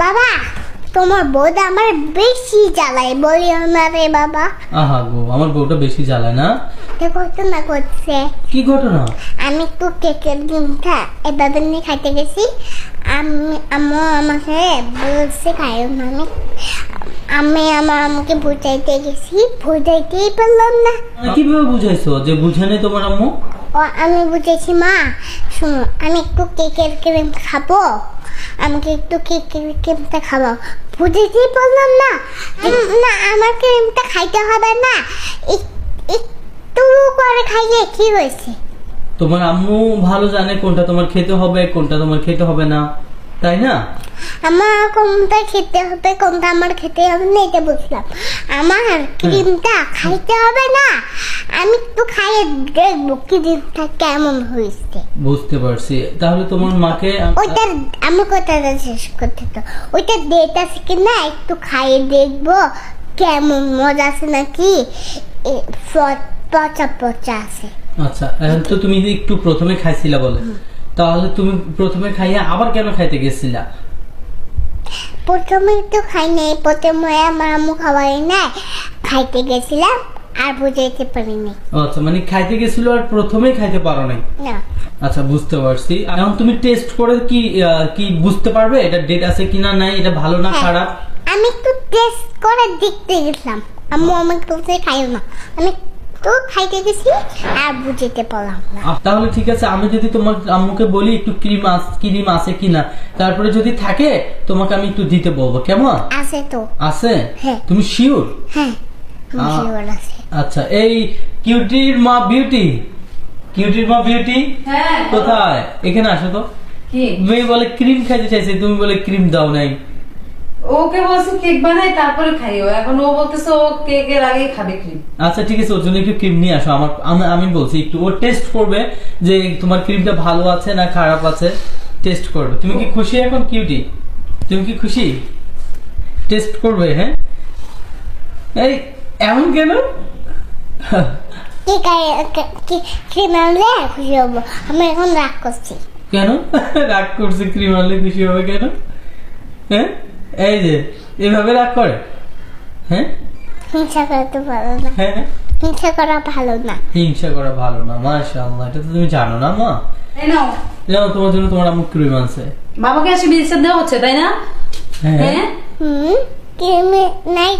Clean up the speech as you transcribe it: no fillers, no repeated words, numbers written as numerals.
বাবা তোমার বউটা আমার বেশি জ্বালায় বলিও না রে বাবা। আহা গো, আমার বউটা বেশি জ্বালায় না? ঘটনা করছে। কি ঘটনা? আমি একটু কেকের ডিমটা এভাবে নিয়ে খাইতে গেছি, আম্মু আমাকে বলছে খাইও না। আমি আমার আম্মুকে বুঝাইতে গেছি, বুঝাইতেই পারলাম না। কিভাবে বুঝাইছো যে বুঝে নেই তোমার আম্মু? ও আমি বুঝেছি মা, শুনো আমি একটু কেকের ক্রিম খাবো, আমাকে একটু কেকের ক্রিমটা খাবো। বুঝেতেই পারলাম না, না আমার ক্রিমটা খাইতে হবে না, একটু করে খাইলে কি হয়েছে? তোমার আম্মু ভালো জানে কোনটা তোমার খেতে হবে কোনটা তোমার খেতে হবে না, তাই না? আমার কোনটা খেতে হবে কোনটা আমার খেতে হবে না এটা বুঝলাম। আমার ক্রিমটা খাইতে হবে না, আমি একটু খাইয়ে দেখবো ক্রিমটা কেমন হয়েছে। বুঝতে পারছি। তাহলে তোমার মাকে ওইটা আমি কথাটা শেষ করতে তো, ওইটা ডেট আছে কিনা একটু খাইয়ে দেখবো কেমন মজা আছে নাকি পচা পচা আছে। আচ্ছা, এখন তো তুমি একটু প্রথমে খাইছিলা বলে, তাহলে তুমি প্রথমে খাইয়া আবার কেন খাইতে গেছিলা? প্রথমে তো খাই নাই, প্রথমে আমার আম্মু খাওয়াই নাই, খাইতে গেছিলাম আর বুঝাইতে পারিনি। আচ্ছা, মানে খাইতে গেছিল আর প্রথমেই খাইতে পারো নাই? না। আচ্ছা, বুঝতে পারছি। এখন তুমি টেস্ট করে কি বুঝতে পারবে এটা ডেট আছে কিনা নাই, এটা ভালো না খারাপ? আমি একটু টেস্ট করে দেখতে গেছিলাম, আম্মু আমাকে বলছে খাইও না, আমি তো খাইতে গেছি আর বুঝতে পারলাম না। তাহলে ঠিক আছে, আমি যদি তোমার আম্মুকে বলি একটু ক্রিম আছে কিনা, তারপরে যদি থাকে তোমাকে আমি একটু দিতে বলবো, কেমন? আছে তো। আছে? হ্যাঁ। তুমি শিওর? হ্যাঁ শিওর আছে। আচ্ছা, এই কিউটির মা বিউটি, হ্যাঁ কোথায়? এখানে আসো তো। কি মেয়ে বলে ক্রিম খাইতে চাইছে, তুমি বলে ক্রিম দাও নাই। ওকে বলছি কেক বানাই তারপরে খাইও, এখন ও বলতেছে ও কেকের আগে খাবে ক্রিম। আচ্ছা ঠিক আছে, ওর জন্য একটু ক্রিম নিয়ে আসো। আমি বলছি একটু ও টেস্ট করবে যে তোমার ক্রিমটা ভালো আছে না খারাপ আছে, টেস্ট করবে। তুমি কি খুশি এখন কিউটি? তুমি কি খুশি? টেস্ট করবে? হ্যাঁ, এই এমন কেন? ক্রিম আনলে খুশি হবো, আমি এখন রাগ করছি। কেন রাগ করছে? ক্রিম আনলে খুশি হবে কেন? হ্যাঁ, এই যে এভাবে রাগ করে। হ্যাঁ, হিংসা করতে ভালো না। হ্যাঁ, হিংসা করা ভালো না। হিংসা করা ভালো না। মাশাআল্লাহ, এটা তো তুমি জানো না মা? এই নাও, জানো তোমার জন্য তোমার আম্মু ক্রিম আনছে। বাবাকে আসে বিল দেওয়া হচ্ছে তাই না? হ্যাঁ। ক্রিম নাই